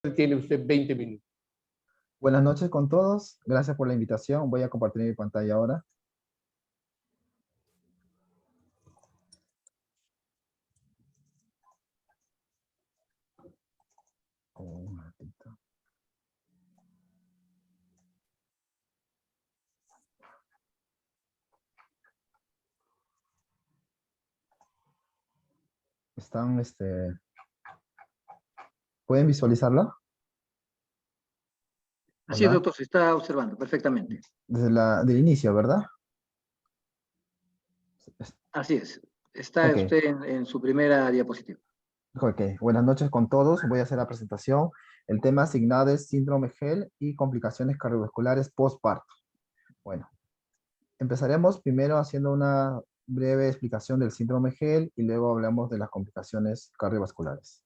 Tiene usted 20 minutos. Buenas noches con todos. Gracias por la invitación. Voy a compartir mi pantalla ahora. Un ratito. Están, ¿pueden visualizarlo? Así es, Hola. doctor, se está observando perfectamente. Del inicio, ¿verdad? Así es. Está Ok, usted en su primera diapositiva. ok. Buenas noches con todos. Voy a hacer la presentación. El tema asignado es síndrome GEL y complicaciones cardiovasculares postparto. Bueno, empezaremos primero haciendo una breve explicación del síndrome GEL y luego hablamos de las complicaciones cardiovasculares.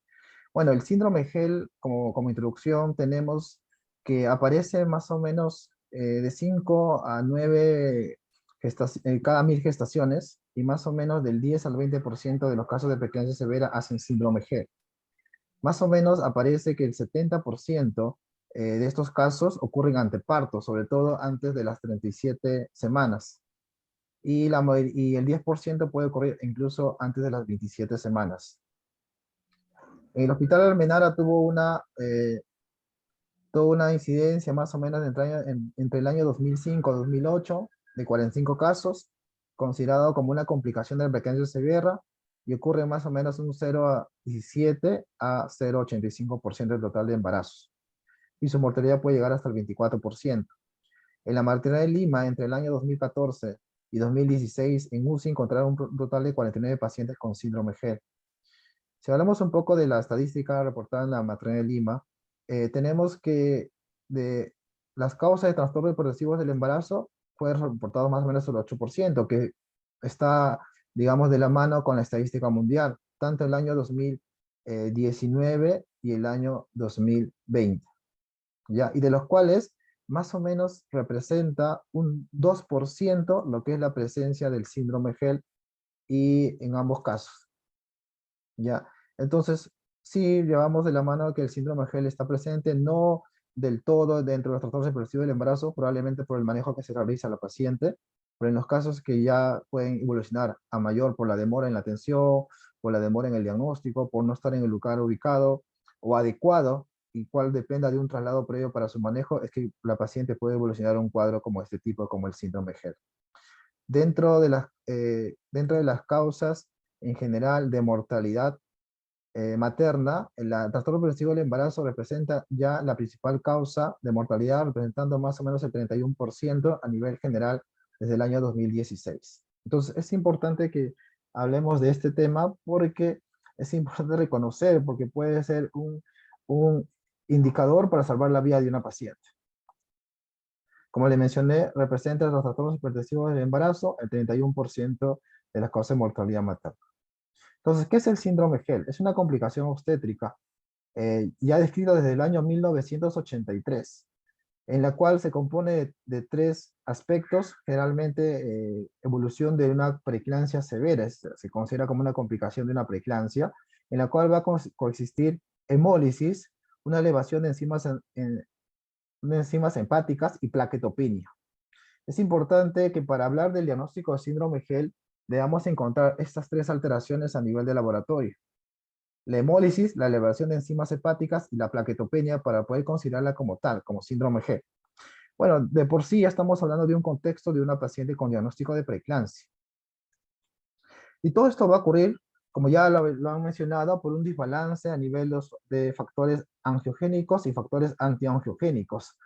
Bueno, el síndrome GEL, como introducción, tenemos que aparece más o menos de 5 a 9 cada 1000 gestaciones y más o menos del 10 al 20% de los casos de preeclampsia severa hacen síndrome GEL. Más o menos aparece que el 70% de estos casos ocurren ante parto, sobre todo antes de las 37 semanas. Y el 10% puede ocurrir incluso antes de las 27 semanas. El Hospital Almenara tuvo una incidencia más o menos entre el año 2005 y 2008 de 45 casos, considerado como una complicación de la preeclampsia severa, y ocurre más o menos un 0,17 a 0,85% del total de embarazos. Y su mortalidad puede llegar hasta el 24%. En la maternidad de Lima, entre el año 2014 y 2016, en UCI encontraron un total de 49 pacientes con síndrome GEL. Si hablamos un poco de la estadística reportada en la maternidad de Lima, tenemos que de las causas de trastornos reproductivos del embarazo fue reportado más o menos el 8%, que está, digamos, de la mano con la estadística mundial, tanto el año 2019 y el año 2020. ¿Ya? Y de los cuales más o menos representa un 2% lo que es la presencia del síndrome GEL y en ambos casos. ¿Ya? Entonces, sí llevamos de la mano que el síndrome GEL está presente, no del todo dentro de los trastornos reproductivos del embarazo, probablemente por el manejo que se realiza a la paciente, pero en los casos que ya pueden evolucionar a mayor por la demora en la atención, por la demora en el diagnóstico, por no estar en el lugar ubicado o adecuado, y cual dependa de un traslado previo para su manejo, es que la paciente puede evolucionar a un cuadro como este tipo, como el síndrome GEL. Dentro de las causas en general de mortalidad materna, el trastorno reproductivo del embarazo representa ya la principal causa de mortalidad, representando más o menos el 31% a nivel general desde el año 2016. Entonces, es importante que hablemos de este tema porque es importante reconocer, porque puede ser un indicador para salvar la vida de una paciente. Como le mencioné, representa los trastornos reproductivos del embarazo el 31% de las causas de mortalidad materna. Entonces, ¿qué es el síndrome GEL? Es una complicación obstétrica ya descrita desde el año 1983, en la cual se compone de tres aspectos, generalmente evolución de una preeclampsia severa, se considera como una complicación de una preeclampsia, en la cual va a coexistir hemólisis, una elevación de enzimas hepáticas y plaquetopenia. Es importante que para hablar del diagnóstico de síndrome GEL debamos encontrar estas tres alteraciones a nivel de laboratorio. La hemólisis, la elevación de enzimas hepáticas y la plaquetopenia para poder considerarla como tal, como síndrome GEL. Bueno, de por sí ya estamos hablando de un contexto de una paciente con diagnóstico de preeclampsia. Y todo esto va a ocurrir, como ya lo han mencionado, por un desbalance a nivel de factores angiogénicos y factores antiangiogénicos.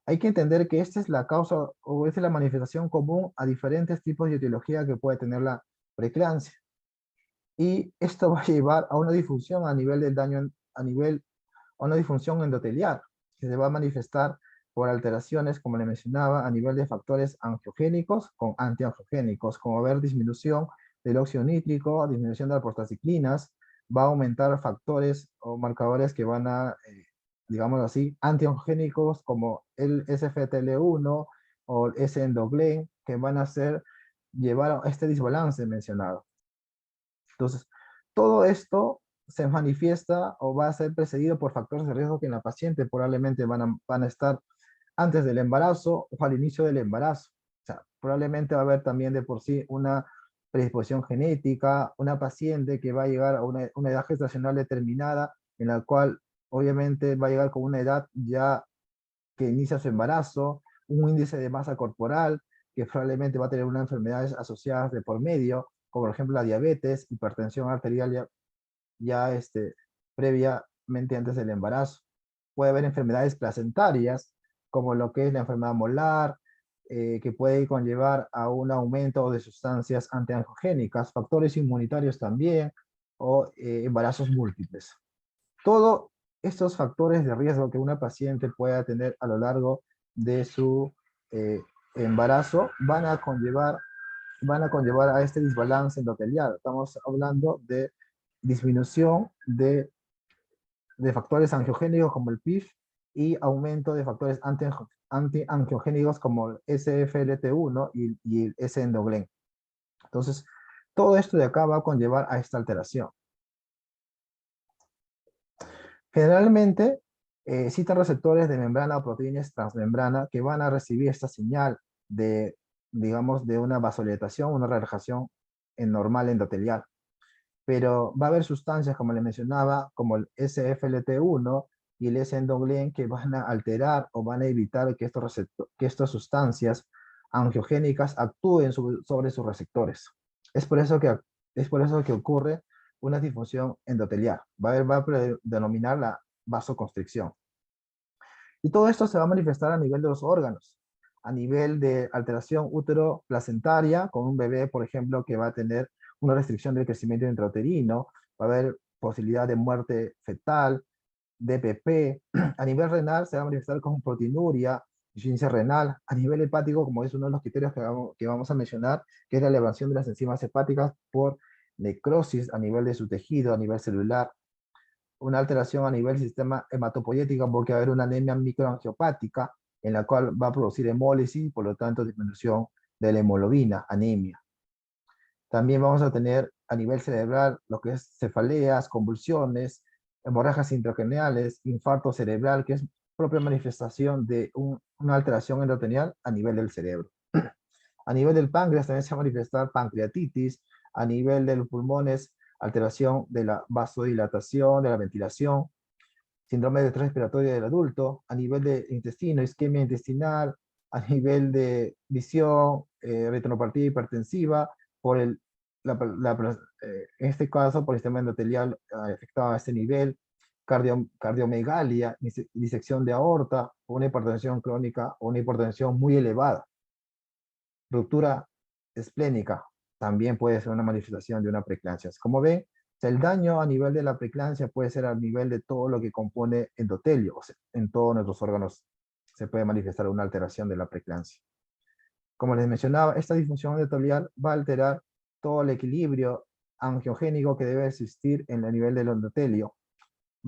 Hay que entender que esta es la causa o esta es la manifestación común a diferentes tipos de etiología que puede tener la preeclampsia. Y esto va a llevar a una disfunción a nivel del daño, a una disfunción endotelial, que se va a manifestar por alteraciones, como le mencionaba, a nivel de factores angiogénicos con antiangiogénicos, como ver disminución del óxido nítrico, disminución de las prostaciclinas, va a aumentar factores o marcadores que van a, digamos así, antiangiogénicos como el SFTL1 o el S-endoglen, que van a llevar a este desbalance mencionado. Entonces, todo esto se manifiesta o va a ser precedido por factores de riesgo que en la paciente probablemente van a estar antes del embarazo o al inicio del embarazo. O sea, probablemente va a haber también de por sí una predisposición genética, una paciente que va a llegar a una edad gestacional determinada, en la cual obviamente va a llegar con una edad ya que inicia su embarazo, un índice de masa corporal, que probablemente va a tener unas enfermedades asociadas de por medio, como por ejemplo la diabetes, hipertensión arterial previamente antes del embarazo. Puede haber enfermedades placentarias, como lo que es la enfermedad molar, que puede conllevar a un aumento de sustancias antiangiogénicas, factores inmunitarios también, o embarazos múltiples. Todos estos factores de riesgo que una paciente pueda tener a lo largo de su eh, embarazo van a conllevar a este desbalance endotelial. Estamos hablando de disminución de factores angiogénicos como el PIF y aumento de factores antiangiogénicos como el SFLT1 y el S-endoglen. Entonces, todo esto de acá va a conllevar a esta alteración. Generalmente, existen receptores de membrana o proteínas transmembrana que van a recibir esta señal de, digamos, de una vasodilatación, una relajación normal endotelial. Pero va a haber sustancias, como le mencionaba, como el SFLT1 y el S-endoglen, que van a alterar o van a evitar que estas sustancias angiogénicas actúen sobre sus receptores. Es por eso que ocurre una disfunción endotelial. Va a denominar la vasoconstricción. Y todo esto se va a manifestar a nivel de los órganos, a nivel de alteración útero-placentaria, con un bebé, por ejemplo, que va a tener una restricción del crecimiento intrauterino, va a haber posibilidad de muerte fetal, DPP. A nivel renal se va a manifestar con proteinuria, insuficiencia renal. A nivel hepático, como es uno de los criterios que vamos a mencionar, que es la elevación de las enzimas hepáticas por necrosis a nivel de su tejido, a nivel celular. Una alteración a nivel del sistema hematopoyético porque va a haber una anemia microangiopática en la cual va a producir hemólisis, por lo tanto disminución de la hemoglobina, anemia. También vamos a tener a nivel cerebral lo que es cefaleas, convulsiones, hemorragias intracraneales, infarto cerebral, que es propia manifestación de una alteración endotelial a nivel del cerebro. A nivel del páncreas también se va a manifestar pancreatitis, a nivel de los pulmones, alteración de la vasodilatación, de la ventilación, síndrome de estrés respiratorio del adulto, a nivel de intestino, isquemia intestinal, a nivel de visión, retinopatía hipertensiva, por en este caso por el sistema endotelial afectado a este nivel, cardiomegalia, disección de aorta, una hipertensión crónica o una hipertensión muy elevada. Ruptura esplénica también puede ser una manifestación de una preeclampsia. Como ven, el daño a nivel de la preeclampsia puede ser a nivel de todo lo que compone endotelio, o sea, en todos nuestros órganos se puede manifestar una alteración de la preeclampsia. Como les mencionaba, esta disfunción endotelial va a alterar todo el equilibrio angiogénico que debe existir en el nivel del endotelio.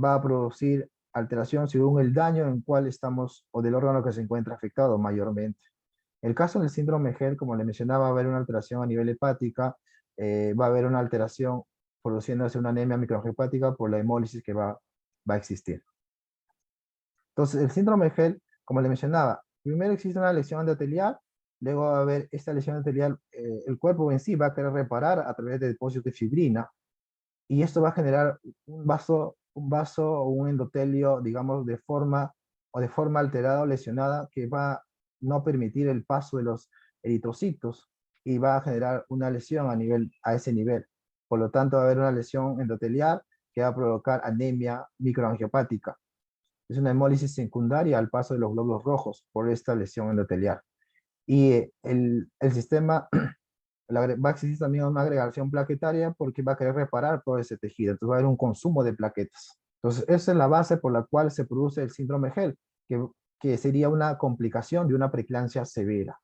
Va a producir alteración según el daño en cual estamos o del órgano que se encuentra afectado mayormente. El caso del síndrome GERD, como le mencionaba, va a haber una alteración a nivel hepática, va a haber una alteración produciéndose una anemia microangiopática por la hemólisis que va a existir. Entonces, el síndrome GERD, como le mencionaba, primero existe una lesión endotelial, luego va a haber esta lesión endotelial, el cuerpo en sí va a querer reparar a través de depósitos de fibrina, y esto va a generar un vaso o un endotelio, digamos, de forma alterada o lesionada, que va a no permitir el paso de los eritrocitos y va a generar una lesión a ese nivel. Por lo tanto, va a haber una lesión endotelial que va a provocar anemia microangiopática. Es una hemólisis secundaria al paso de los glóbulos rojos por esta lesión endotelial. Y el sistema va a existir también una agregación plaquetaria porque va a querer reparar todo ese tejido. Entonces va a haber un consumo de plaquetas. Entonces esa es la base por la cual se produce el síndrome GERD, que sería una complicación de una preeclampsia severa.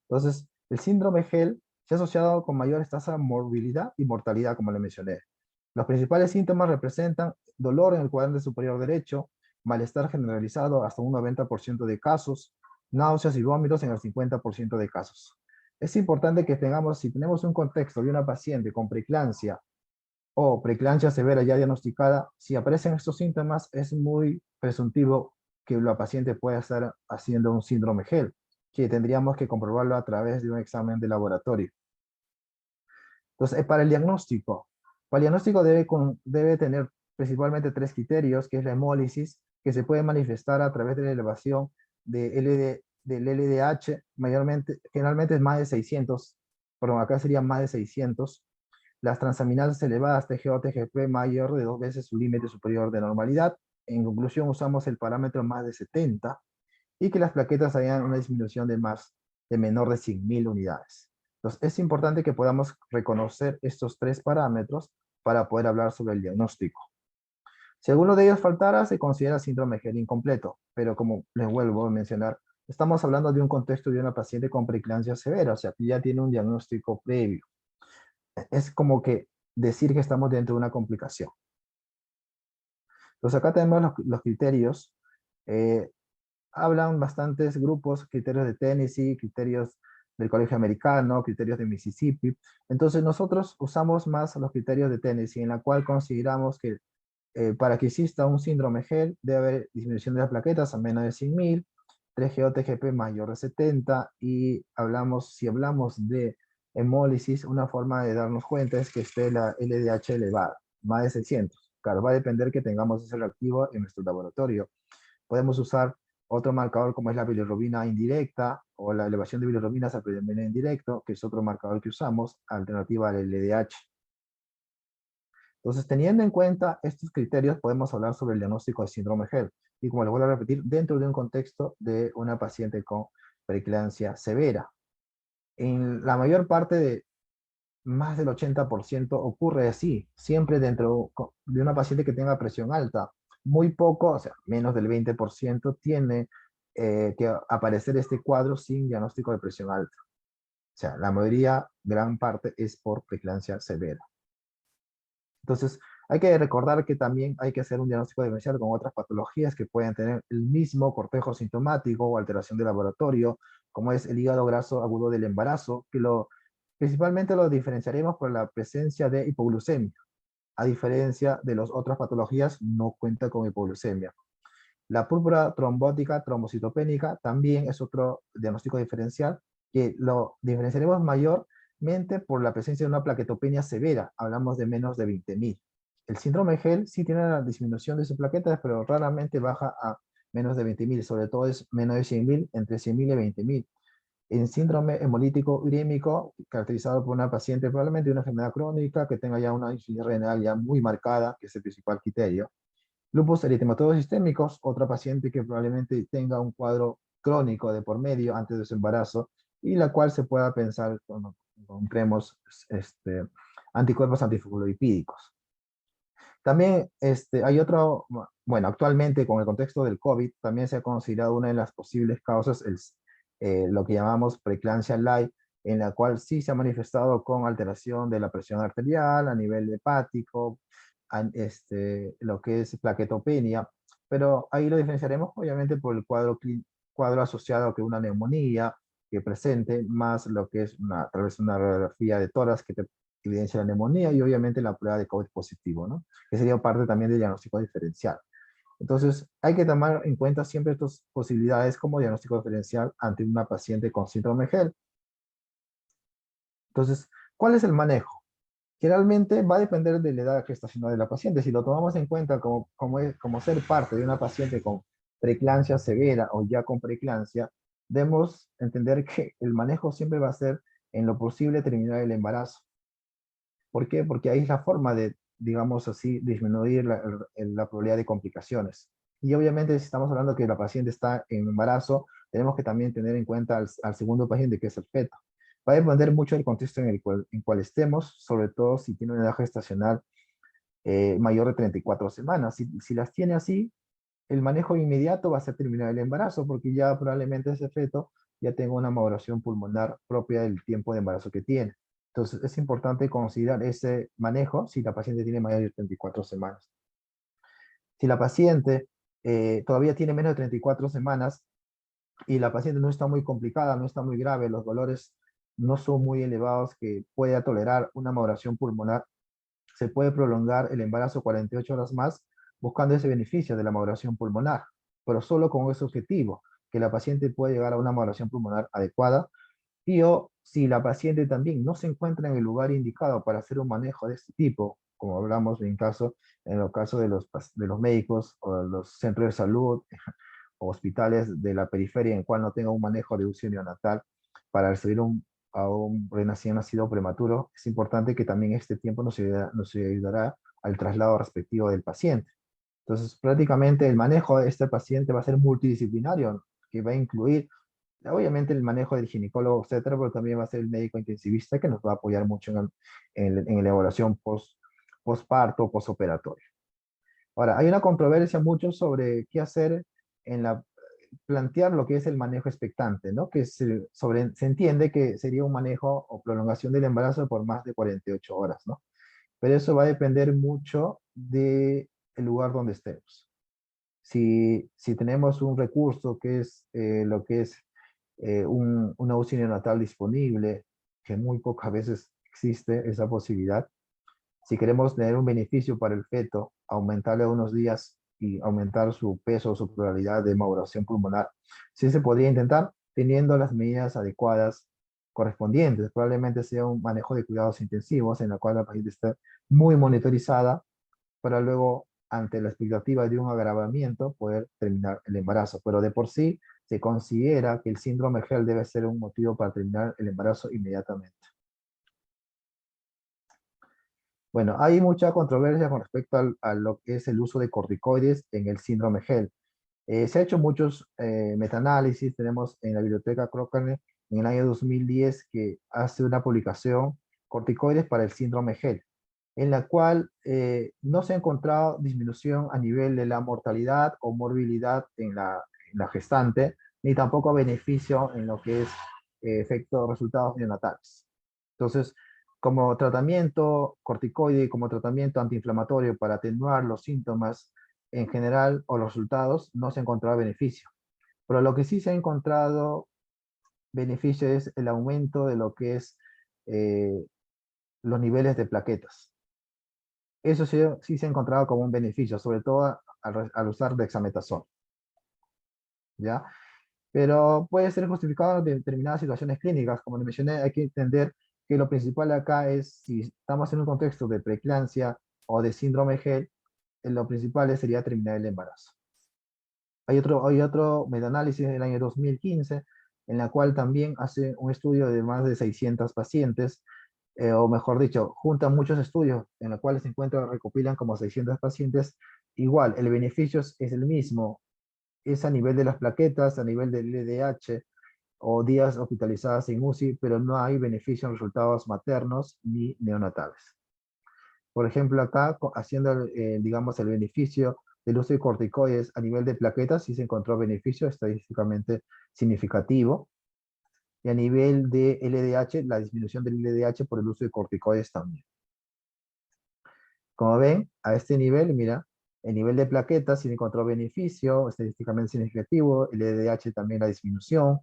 Entonces el síndrome GERD se ha asociado con mayores tasas de morbilidad y mortalidad, como le mencioné. Los principales síntomas representan dolor en el cuadrante superior derecho, malestar generalizado hasta un 90% de casos, náuseas y vómitos en el 50% de casos. Es importante que si tenemos un contexto de una paciente con preeclampsia o preeclampsia severa ya diagnosticada, si aparecen estos síntomas, es muy presuntivo que la paciente pueda estar haciendo un síndrome GEL, que tendríamos que comprobarlo a través de un examen de laboratorio. Entonces, para el diagnóstico debe tener principalmente tres criterios, que es la hemólisis, que se puede manifestar a través de la elevación del LDH, generalmente es más de 600, perdón, acá sería más de 600. Las transaminasas elevadas, TGO, TGP, mayor de 2 veces su límite superior de normalidad. En conclusión, usamos el parámetro más de 70, y que las plaquetas hayan una disminución de menor de 100.000 unidades. Entonces, es importante que podamos reconocer estos tres parámetros para poder hablar sobre el diagnóstico. Si alguno de ellos faltara, se considera síndrome GEL incompleto, pero como les vuelvo a mencionar, estamos hablando de un contexto de una paciente con preeclampsia severa, o sea, que ya tiene un diagnóstico previo. Es como que decir que estamos dentro de una complicación. Entonces, acá tenemos los criterios. Hablan bastantes grupos, criterios de Tennessee, criterios del Colegio Americano, criterios de Mississippi. Entonces nosotros usamos más los criterios de Tennessee, en la cual consideramos que para que exista un síndrome GEL debe haber disminución de las plaquetas a menos de 100.000, 3GO-TGP mayor de 70, y si hablamos de hemólisis, una forma de darnos cuenta es que esté la LDH elevada, más de 600. Claro, va a depender que tengamos ese reactivo en nuestro laboratorio. Podemos usar otro marcador como es la bilirrubina indirecta o la elevación de bilirrubinas al predominio indirecto, que es otro marcador que usamos, alternativa al LDH. Entonces, teniendo en cuenta estos criterios, podemos hablar sobre el diagnóstico de síndrome GEL. Y como les vuelvo a repetir, dentro de un contexto de una paciente con preeclampsia severa. En la mayor parte de más del 80% ocurre así, siempre dentro de una paciente que tenga presión alta. Muy poco, o sea, menos del 20% tiene que aparecer este cuadro sin diagnóstico de presión alta. O sea, la mayoría, gran parte, es por preeclampsia severa. Entonces, hay que recordar que también hay que hacer un diagnóstico diferencial con otras patologías que pueden tener el mismo cortejo sintomático o alteración de laboratorio, como es el hígado graso agudo del embarazo, que principalmente lo diferenciaremos por la presencia de hipoglucemia. A diferencia de las otras patologías, no cuenta con hipoglucemia. La púrpura trombótica trombocitopénica también es otro diagnóstico diferencial, que lo diferenciaremos mayormente por la presencia de una plaquetopenia severa. Hablamos de menos de 20.000. El síndrome GEL sí tiene la disminución de sus plaquetas, pero raramente baja a menos de 20.000. Sobre todo es menos de 100.000, entre 100.000 y 20.000. En síndrome hemolítico urémico, caracterizado por una paciente probablemente de una enfermedad crónica, que tenga ya una insuficiencia renal ya muy marcada, que es el principal criterio. Lupus eritematosos sistémicos, otra paciente que probablemente tenga un cuadro crónico de por medio antes de su embarazo, y la cual se pueda pensar cuando encontremos anticuerpos antifosfolipídicos. También hay otro, bueno, actualmente con el contexto del COVID, también se ha considerado una de las posibles causas lo que llamamos preeclampsia light, en la cual sí se ha manifestado con alteración de la presión arterial a nivel hepático, lo que es plaquetopenia, pero ahí lo diferenciaremos obviamente por el cuadro asociado a que una neumonía que presente, más lo que es a través de una radiografía de tórax que te evidencia la neumonía, y obviamente la prueba de COVID positivo, ¿no? Que sería parte también del diagnóstico diferencial. Entonces, hay que tomar en cuenta siempre estas posibilidades como diagnóstico diferencial ante una paciente con síndrome GEL. Entonces, ¿cuál es el manejo? Generalmente va a depender de la edad gestacional de la paciente. Si lo tomamos en cuenta como ser parte de una paciente con preeclampsia severa o ya con preeclampsia, debemos entender que el manejo siempre va a ser en lo posible terminar el embarazo. ¿Por qué? Porque ahí es la forma de, digamos así, disminuir la probabilidad de complicaciones. Y obviamente si estamos hablando que la paciente está en embarazo, tenemos que también tener en cuenta al segundo paciente, que es el feto. Va a depender mucho del contexto en el cual estemos, sobre todo si tiene una edad gestacional mayor de 34 semanas. Si las tiene así, el manejo inmediato va a ser terminar el embarazo, porque ya probablemente ese feto ya tenga una maduración pulmonar propia del tiempo de embarazo que tiene. Entonces es importante considerar ese manejo si la paciente tiene mayor de 34 semanas. Si la paciente todavía tiene menos de 34 semanas y la paciente no está muy complicada, no está muy grave, los dolores no son muy elevados que pueda tolerar una maduración pulmonar, se puede prolongar el embarazo 48 horas más buscando ese beneficio de la maduración pulmonar, pero solo con ese objetivo, que la paciente pueda llegar a una maduración pulmonar adecuada y o si la paciente también no se encuentra en el lugar indicado para hacer un manejo de este tipo, como hablamos en los casos de los médicos o de los centros de salud o hospitales de la periferia en cual no tenga un manejo de UCI neonatal para recibir a un recién nacido prematuro, es importante que también este tiempo nos ayudará al traslado respectivo del paciente. Entonces, prácticamente el manejo de este paciente va a ser multidisciplinario, que va a incluir, obviamente, el manejo del ginecólogo, etcétera, pero también va a ser el médico intensivista que nos va a apoyar mucho en la evaluación postparto, postoperatoria. Ahora, hay una controversia mucho sobre qué hacer en plantear lo que es el manejo expectante, ¿no? Se entiende que sería un manejo o prolongación del embarazo por más de 48 horas, ¿no? Pero eso va a depender mucho del lugar donde estemos. Si tenemos un recurso que es lo que es una UCI neonatal disponible, que muy pocas veces existe esa posibilidad, si queremos tener un beneficio para el feto, aumentarle unos días y aumentar su peso o su probabilidad de maduración pulmonar, sí se podría intentar teniendo las medidas adecuadas correspondientes. Probablemente sea un manejo de cuidados intensivos en la cual la paciente esté muy monitorizada para luego, ante la expectativa de un agravamiento, poder terminar el embarazo. Pero de por sí se considera que el síndrome GEL debe ser un motivo para terminar el embarazo inmediatamente. Bueno, hay mucha controversia con respecto a lo que es el uso de corticoides en el síndrome GEL. Se ha hecho muchos metaanálisis, tenemos en la biblioteca Cochrane en el año 2010 que hace una publicación, corticoides para el síndrome GEL, en la cual no se ha encontrado disminución a nivel de la mortalidad o morbilidad en la gestante, ni tampoco beneficio en lo que es efectos, resultados neonatales. Entonces, como tratamiento corticoide, como tratamiento antiinflamatorio para atenuar los síntomas en general o los resultados, no se ha encontrado beneficio. Pero lo que sí se ha encontrado beneficio es el aumento de lo que es los niveles de plaquetas. Eso sí se ha encontrado como un beneficio, sobre todo al usar dexametasona, ¿ya? Pero puede ser justificado en determinadas situaciones clínicas. Como les mencioné, hay que entender que lo principal acá es, si estamos en un contexto de preeclampsia o de síndrome GEL, lo principal sería terminar el embarazo. Hay otro metaanálisis del año 2015, en la cual también hace un estudio de más de 600 pacientes, o mejor dicho, juntan muchos estudios en los cuales se encuentran, recopilan como 600 pacientes. Igual, el beneficio es el mismo, es a nivel de las plaquetas, a nivel del LDH, o días hospitalizadas en UCI, pero no hay beneficio en resultados maternos ni neonatales. Por ejemplo, acá, haciendo, digamos, el beneficio del uso de corticoides a nivel de plaquetas, sí se encontró beneficio estadísticamente significativo. Y a nivel de LDH, la disminución del LDH por el uso de corticoides también. Como ven, a este nivel, mira, el nivel de plaquetas sí encontró beneficio estadísticamente significativo, el LDH también la disminución,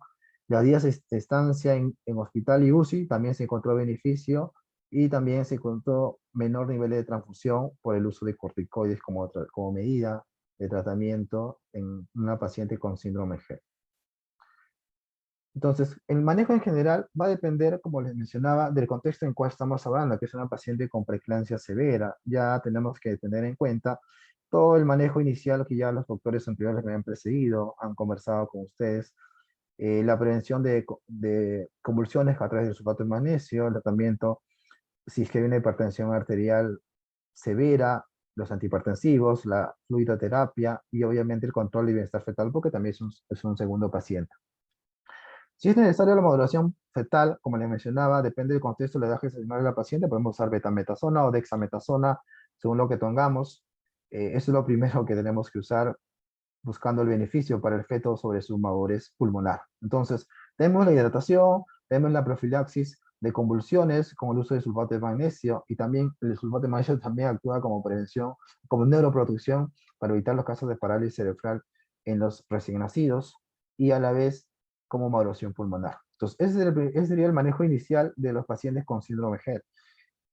los días de estancia en hospital y UCI también se encontró beneficio y también se encontró menor nivel de transfusión por el uso de corticoides como medida de tratamiento en una paciente con síndrome GEL. Entonces, el manejo en general va a depender, como les mencionaba, del contexto en cual estamos hablando, que es una paciente con preeclampsia severa. Ya tenemos que tener en cuenta todo el manejo inicial que ya los doctores anteriores me han precedido, han conversado con ustedes, la prevención de convulsiones a través del sulfato de magnesio, el tratamiento si es que hay una hipertensión arterial severa, los antihipertensivos, la fluidoterapia y obviamente el control de bienestar fetal, porque también es un segundo paciente. Si es necesaria la modulación fetal, como les mencionaba, depende del contexto de la edad gestacional de la paciente, podemos usar betametasona o dexametasona, según lo que tengamos. Eso es lo primero que tenemos que usar, buscando el beneficio para el feto sobre su madurez pulmonar. Entonces, tenemos la hidratación, tenemos la profilaxis de convulsiones con el uso de sulfato de magnesio, y también el sulfato de magnesio también actúa como prevención, como neuroprotección para evitar los casos de parálisis cerebral en los recién nacidos, y a la vez como maduración pulmonar. Entonces, ese sería el manejo inicial de los pacientes con síndrome GEL.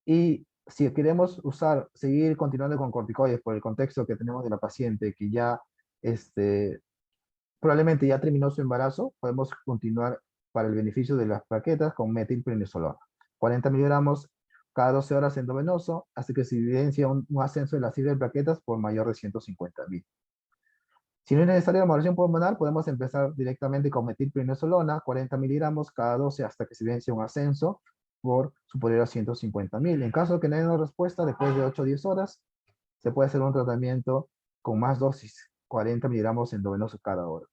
Y si queremos seguir continuando con corticoides por el contexto que tenemos de la paciente, que ya probablemente ya terminó su embarazo, podemos continuar para el beneficio de las plaquetas con metilprednisolona. 40 miligramos cada 12 horas endovenoso, hasta que se evidencia un ascenso de la cifra de plaquetas por mayor de 150.000. Si no es necesaria la modulación pulmonar, podemos empezar directamente con metilprednisolona, 40 miligramos cada 12 hasta que se evidencie un ascenso por superior a 150.000. En caso de que no haya una respuesta, después de 8 o 10 horas, se puede hacer un tratamiento con más dosis, 40 miligramos endovenoso cada hora,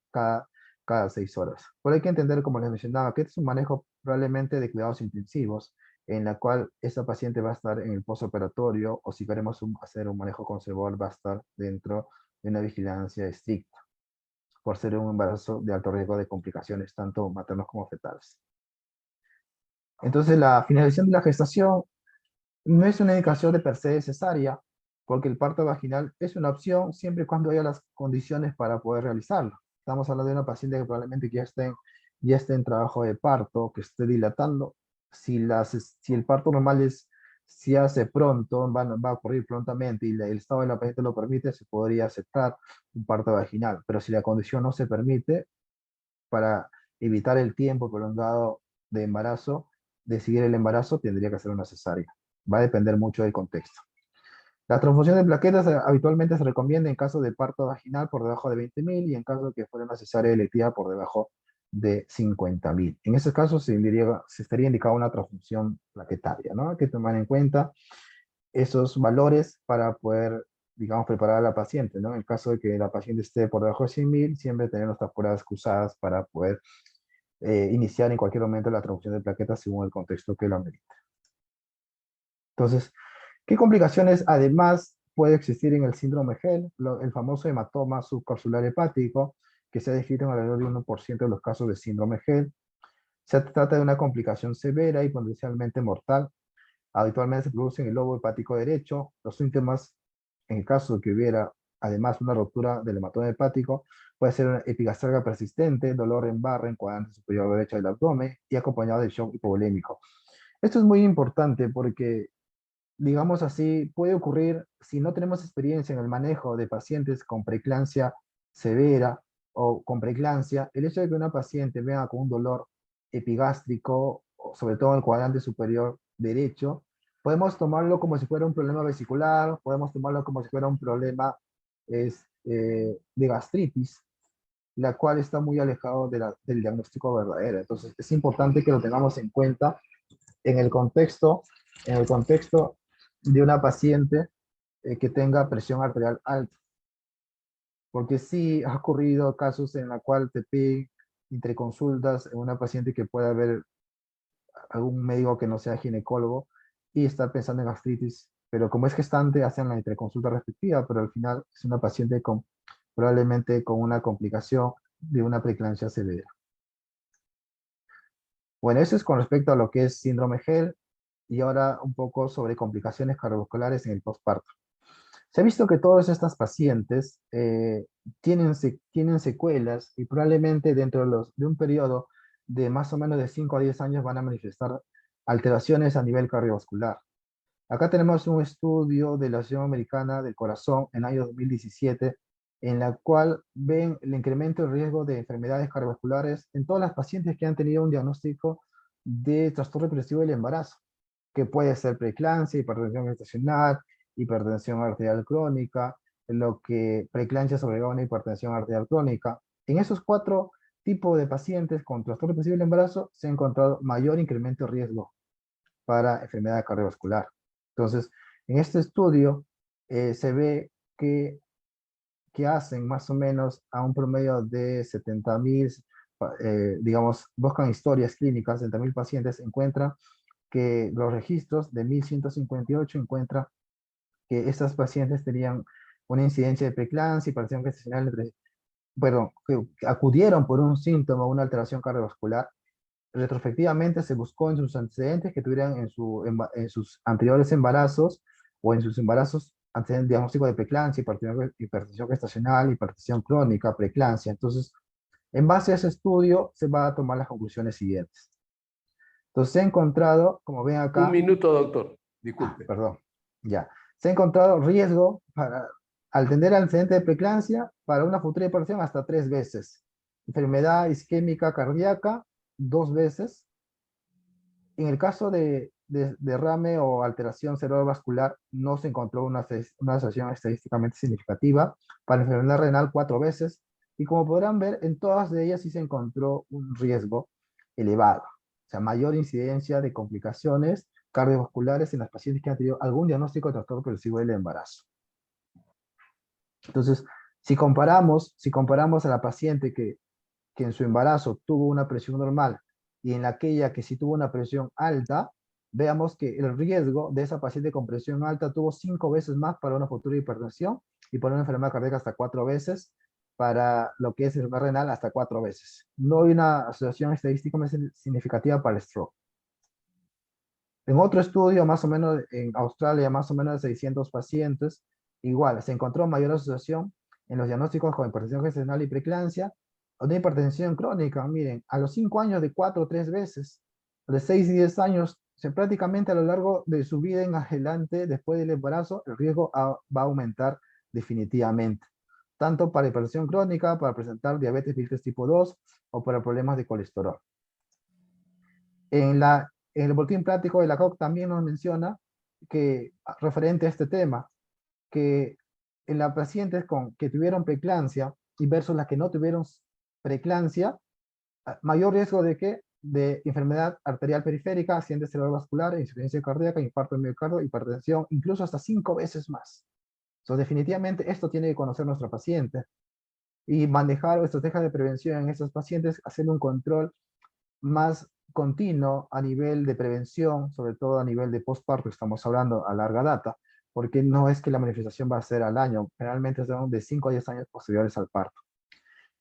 cada 6 horas. Pero hay que entender, como les mencionaba, que este es un manejo probablemente de cuidados intensivos, en la cual esta paciente va a estar en el postoperatorio, o si queremos hacer un manejo conservador, va a estar dentro de una vigilancia estricta, por ser un embarazo de alto riesgo de complicaciones, tanto maternos como fetales. Entonces, la finalización de la gestación no es una indicación de per se cesárea, porque el parto vaginal es una opción siempre y cuando haya las condiciones para poder realizarlo. Estamos hablando de una paciente que probablemente ya esté en trabajo de parto, que esté dilatando. Si el parto normal se hace pronto, va a ocurrir prontamente y el estado de la paciente lo permite, se podría aceptar un parto vaginal. Pero si la condición no se permite, para evitar el tiempo prolongado de embarazo, de seguir el embarazo, tendría que hacer una cesárea. Va a depender mucho del contexto. La transfusión de plaquetas habitualmente se recomienda en caso de parto vaginal por debajo de 20.000 y en caso de que fuera una cesárea electiva por debajo de 50.000. En ese caso se estaría indicada una transfusión plaquetaria, ¿no? Hay que tomar en cuenta esos valores para poder, digamos, preparar a la paciente, ¿no? En caso de que la paciente esté por debajo de 100.000, siempre tener nuestras pruebas cruzadas para poder iniciar en cualquier momento la transfusión de plaquetas según el contexto que lo amerite. Entonces, ¿qué complicaciones además puede existir en el síndrome GEL? El famoso hematoma subcapsular hepático, que se ha descrito en alrededor de 1% de los casos de síndrome GEL. Se trata de una complicación severa y potencialmente mortal. Habitualmente se produce en el lobo hepático derecho. Los síntomas, en el caso de que hubiera además una ruptura del hematoma hepático, puede ser una epigastralgia persistente, dolor en barra, en cuadrante superior derecho del abdomen y acompañado de shock hipovolémico. Esto es muy importante porque, digamos así, puede ocurrir si no tenemos experiencia en el manejo de pacientes con preeclampsia severa o con preeclampsia. El hecho de que una paciente venga con un dolor epigástrico, sobre todo en el cuadrante superior derecho, podemos tomarlo como si fuera un problema vesicular, podemos tomarlo como si fuera un problema de gastritis, la cual está muy alejado del diagnóstico verdadero. Entonces es importante que lo tengamos en cuenta en el contexto de una paciente que tenga presión arterial alta. Porque sí ha ocurrido casos en la cual te piden interconsultas en una paciente que puede haber algún médico que no sea ginecólogo y está pensando en gastritis, pero como es gestante hacen la interconsulta respectiva, pero al final es una paciente probablemente con una complicación de una preeclampsia severa. Bueno, eso es con respecto a lo que es síndrome GEL, y ahora un poco sobre complicaciones cardiovasculares en el posparto. Se ha visto que todas estas pacientes tienen secuelas y probablemente dentro de un periodo de más o menos de 5 a 10 años van a manifestar alteraciones a nivel cardiovascular. Acá tenemos un estudio de la Asociación Americana del Corazón en el año 2017, en la cual ven el incremento de riesgo de enfermedades cardiovasculares en todas las pacientes que han tenido un diagnóstico de trastorno depresivo del embarazo, que puede ser preeclampsia, hipertensión gestacional, hipertensión arterial crónica, lo que preeclampsia sobreviene a una hipertensión arterial crónica. En esos 4 tipos de pacientes con trastorno depresivo del embarazo se ha encontrado mayor incremento de riesgo para enfermedad cardiovascular. Entonces, en este estudio se ve que hacen más o menos a un promedio de 70.000, digamos, buscan historias clínicas, 70.000 pacientes, encuentran que los registros de 1.158 encuentran que estas pacientes tenían una incidencia de preeclampsia y hipertensión gestacional que acudieron por un síntoma, una alteración cardiovascular. Retrospectivamente se buscó en sus antecedentes que tuvieran en sus anteriores embarazos o en sus embarazos antecedentes diagnóstico de preeclampsia, hipertensión gestacional, hipertensión crónica, preeclampsia. Entonces, en base a ese estudio se va a tomar las conclusiones siguientes. Entonces se ha encontrado, como ven acá... Un minuto, doctor. Disculpe. Perdón. Ya. Se ha encontrado riesgo al tener antecedente de preeclampsia para una futura hipertensión hasta 3 veces. Enfermedad isquémica cardíaca, 2 veces. En el caso de derrame o alteración cerebrovascular, no se encontró una asociación estadísticamente significativa. Para enfermedad renal, 4 veces. Y como podrán ver, en todas de ellas sí se encontró un riesgo elevado. O sea, mayor incidencia de complicaciones cardiovasculares en las pacientes que han tenido algún diagnóstico de trastorno progresivo del embarazo. Entonces, si comparamos a la paciente que en su embarazo tuvo una presión normal y en aquella que sí tuvo una presión alta, veamos que el riesgo de esa paciente con presión alta tuvo 5 veces más para una futura hipertensión y para una enfermedad cardíaca hasta 4 veces, para lo que es enfermedad renal hasta 4 veces. No hay una asociación estadística más significativa para el stroke. En otro estudio, más o menos en Australia, más o menos de 600 pacientes, igual, se encontró mayor asociación en los diagnósticos con hipertensión gestacional y preeclampsia, o de hipertensión crónica. Miren, a los 5 años de 4 o 3 veces, a los 6 y 10 años, prácticamente a lo largo de su vida en adelante, después del embarazo, el riesgo va a aumentar definitivamente, tanto para hipertensión crónica, para presentar diabetes mellitus tipo 2 o para problemas de colesterol. En el boletín práctico de la COC también nos menciona que, referente a este tema, que en las pacientes que tuvieron preeclampsia y versus las que no tuvieron preeclampsia, mayor riesgo de qué? De enfermedad arterial periférica, accidente cerebrovascular, insuficiencia cardíaca, infarto de miocardio, hipertensión, incluso hasta 5 veces más. Entonces, definitivamente esto tiene que conocer nuestra paciente y manejar estrategias de prevención en estos pacientes, haciendo un control más continuo a nivel de prevención, sobre todo a nivel de postparto, estamos hablando a larga data, porque no es que la manifestación va a ser al año, generalmente son de 5 a 10 años posteriores al parto.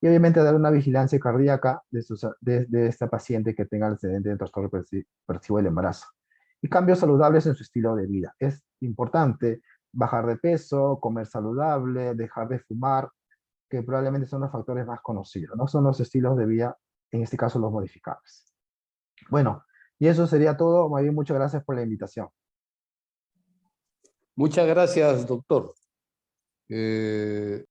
Y obviamente dar una vigilancia cardíaca de esta paciente que tenga antecedente de trastorno progresivo del embarazo. Y cambios saludables en su estilo de vida. Es importante bajar de peso, comer saludable, dejar de fumar, que probablemente son los factores más conocidos, no son los estilos de vida, en este caso los modificables. Bueno, y eso sería todo. Muy bien, muchas gracias por la invitación. Muchas gracias, doctor.